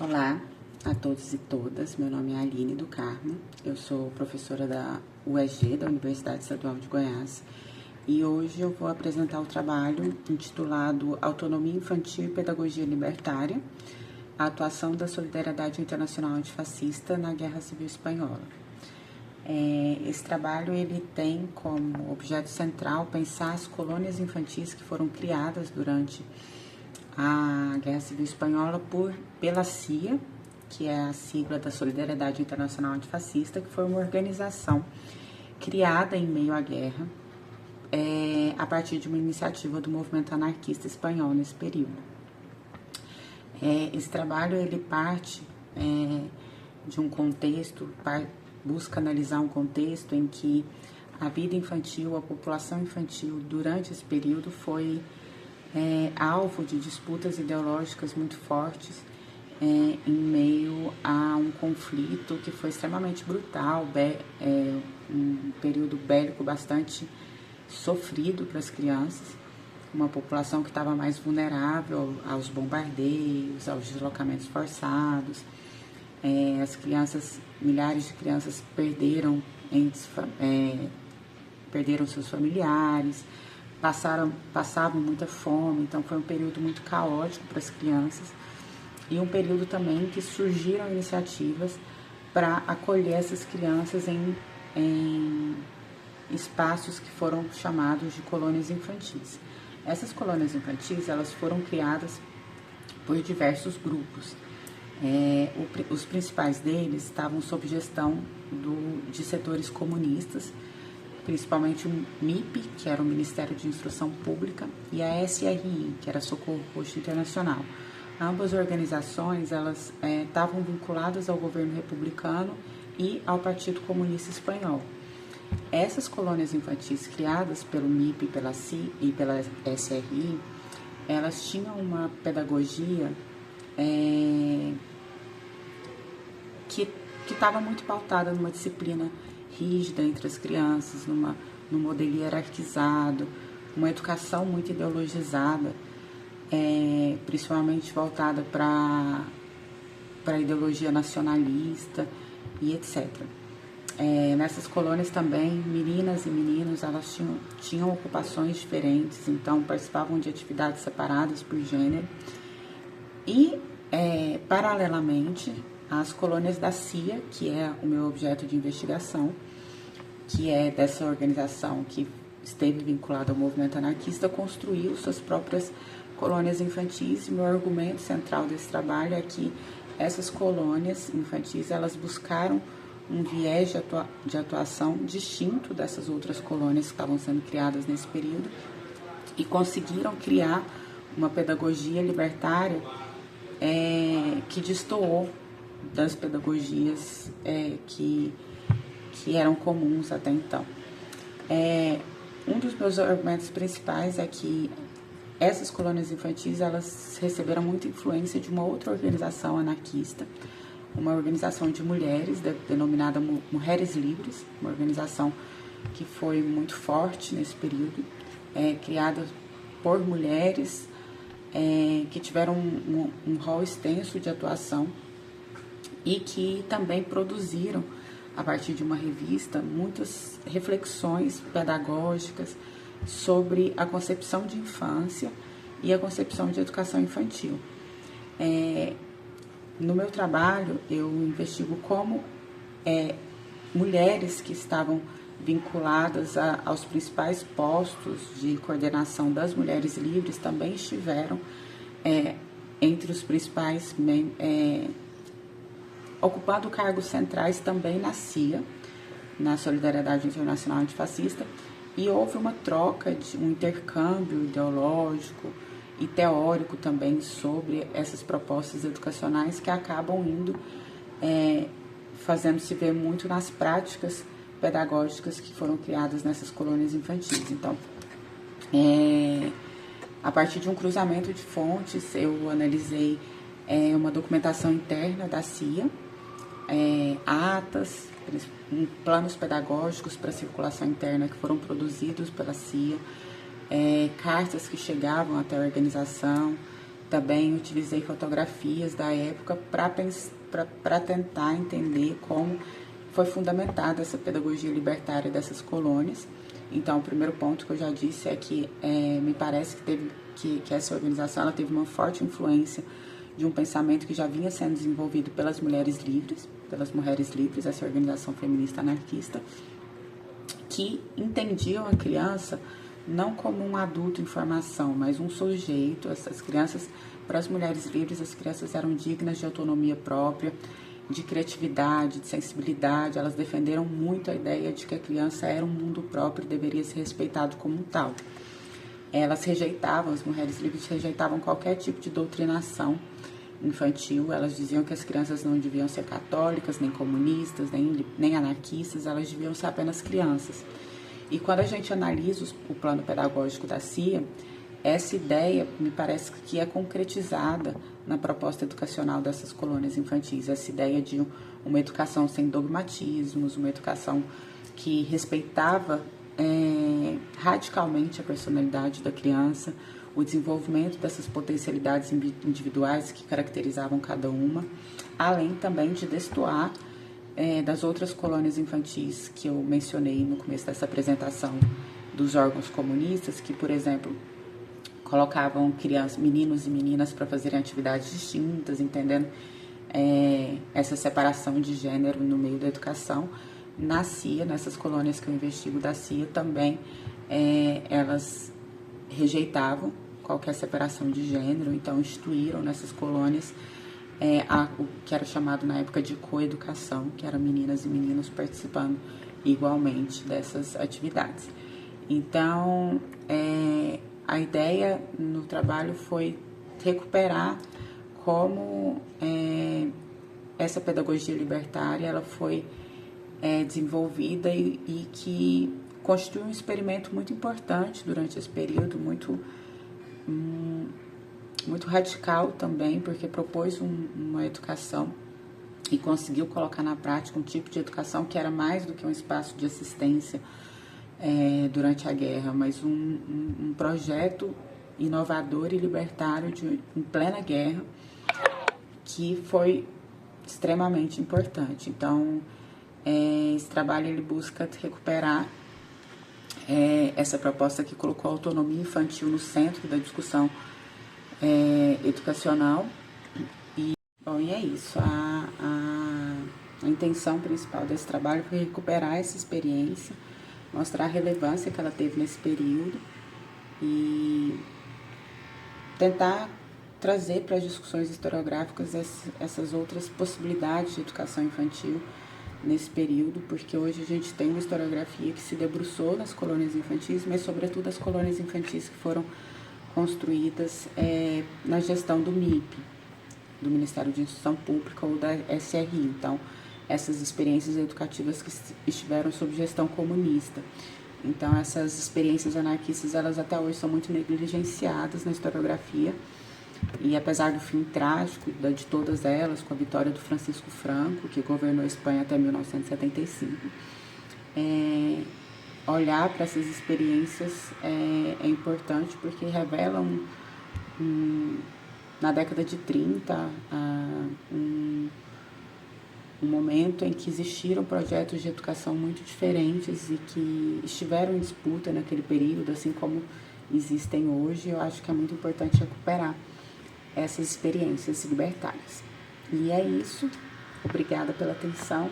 Olá a todos e todas, meu nome é Aline do Carmo, eu sou professora da UEG, da Universidade Estadual de Goiás, e hoje eu vou apresentar o trabalho intitulado Autonomia Infantil e Pedagogia Libertária, a atuação da Solidariedade Internacional Antifascista na Guerra Civil Espanhola. Esse trabalho ele tem como objeto central pensar as colônias infantis que foram criadas durante a Guerra Civil Espanhola pela CIA, que é a sigla da Solidariedade Internacional Antifascista, que foi uma organização criada em meio à guerra a partir de uma iniciativa do movimento anarquista espanhol nesse período. Esse trabalho ele parte de um contexto, busca analisar um contexto em que a vida infantil, a população infantil durante esse período foi alvo de disputas ideológicas muito fortes em meio a um conflito que foi extremamente brutal, um período bélico bastante sofrido para as crianças, uma população que estava mais vulnerável aos bombardeios, aos deslocamentos forçados. As crianças, milhares de crianças perderam seus familiares, passavam muita fome, então foi um período muito caótico para as crianças e um período também que surgiram iniciativas para acolher essas crianças em espaços que foram chamados de colônias infantis. Essas colônias infantis elas foram criadas por diversos grupos. Os principais deles estavam sob gestão de setores comunistas, principalmente o MIP, que era o Ministério de Instrução Pública, e a SRI, que era Socorro Roxo Internacional. Ambas organizações elas estavam vinculadas ao governo republicano e ao Partido Comunista Espanhol. Essas colônias infantis criadas pelo MIP, pela SI e pela SRI, elas tinham uma pedagogia que estava muito pautada numa disciplina rígida entre as crianças, num modelo hierarquizado, uma educação muito ideologizada, principalmente voltada para a ideologia nacionalista e etc. Nessas colônias também, meninas e meninos, elas tinham ocupações diferentes, então participavam de atividades separadas por gênero. E, paralelamente, as colônias da CIA, que é o meu objeto de investigação, que é dessa organização que esteve vinculada ao movimento anarquista, construiu suas próprias colônias infantis. E meu argumento central desse trabalho é que essas colônias infantis, elas buscaram um viés de atuação distinto dessas outras colônias que estavam sendo criadas nesse período e conseguiram criar uma pedagogia libertária que destoou das pedagogias que eram comuns até então. Um dos meus argumentos principais é que essas colônias infantis elas receberam muita influência de uma outra organização anarquista, uma organização de mulheres denominada Mulheres Livres, uma organização que foi muito forte nesse período, criada por mulheres que tiveram um rol extenso de atuação e que também produziram, a partir de uma revista, muitas reflexões pedagógicas sobre a concepção de infância e a concepção de educação infantil. No meu trabalho, eu investigo como mulheres que estavam vinculadas aos principais postos de coordenação das Mulheres Livres também estiveram entre os principais ocupando cargos centrais também na CIA, na Solidariedade Internacional Antifascista, e houve uma troca, um intercâmbio ideológico e teórico também sobre essas propostas educacionais que acabam fazendo-se ver muito nas práticas pedagógicas que foram criadas nessas colônias infantis. Então, a partir de um cruzamento de fontes, eu analisei uma documentação interna da CIA, atas, planos pedagógicos para circulação interna que foram produzidos pela CIA, cartas que chegavam até a organização, Também utilizei fotografias da época para tentar entender como foi fundamentada essa pedagogia libertária dessas colônias. Então, o primeiro ponto que eu já disse é que me parece que essa organização ela teve uma forte influência de um pensamento que já vinha sendo desenvolvido pelas mulheres livres, essa organização feminista anarquista, que entendiam a criança não como um adulto em formação, mas um sujeito. Essas crianças, para as mulheres livres, as crianças eram dignas de autonomia própria, de criatividade, de sensibilidade. Elas defenderam muito a ideia de que a criança era um mundo próprio e deveria ser respeitado como tal. Elas rejeitavam, as mulheres livres rejeitavam qualquer tipo de doutrinação infantil. Elas diziam que as crianças não deviam ser católicas, nem comunistas, nem anarquistas, elas deviam ser apenas crianças. E quando a gente analisa o plano pedagógico da CIA, essa ideia me parece que é concretizada na proposta educacional dessas colônias infantis. Essa ideia de uma educação sem dogmatismos, uma educação que respeitava radicalmente a personalidade da criança, o desenvolvimento dessas potencialidades individuais que caracterizavam cada uma, além também de destoar das outras colônias infantis que eu mencionei no começo dessa apresentação, dos órgãos comunistas, que, por exemplo, colocavam meninos e meninas para fazerem atividades distintas, entendendo essa separação de gênero no meio da educação. Na CIA, nessas colônias que eu investigo da CIA, também elas rejeitavam qualquer separação de gênero, então instituíram nessas colônias o que era chamado na época de coeducação, que eram meninas e meninos participando igualmente dessas atividades. Então, a ideia no trabalho foi recuperar como essa pedagogia libertária ela foi desenvolvida e que constituiu um experimento muito importante durante esse período, muito radical também, porque propôs uma educação e conseguiu colocar na prática um tipo de educação que era mais do que um espaço de assistência durante a guerra, mas um projeto inovador e libertário em plena guerra, que foi extremamente importante. Então, esse trabalho ele busca recuperar essa proposta que colocou a autonomia infantil no centro da discussão educacional. E é isso. A intenção principal desse trabalho foi recuperar essa experiência, mostrar a relevância que ela teve nesse período e tentar trazer para as discussões historiográficas essas outras possibilidades de educação infantil nesse período, porque hoje a gente tem uma historiografia que se debruçou nas colônias infantis, mas sobretudo as colônias infantis que foram construídas na gestão do MIP, do Ministério de Instrução Pública ou da SRI. Então, essas experiências educativas que estiveram sob gestão comunista. Então, essas experiências anarquistas, elas até hoje são muito negligenciadas na historiografia, e apesar do fim trágico de todas elas, com a vitória do Francisco Franco, que governou a Espanha até 1975, olhar para essas experiências é importante, porque revelam, na década de 30, um momento em que existiram projetos de educação muito diferentes e que estiveram em disputa naquele período, assim como existem hoje. Eu acho que é muito importante recuperar essas experiências libertárias. E é isso. Obrigada pela atenção.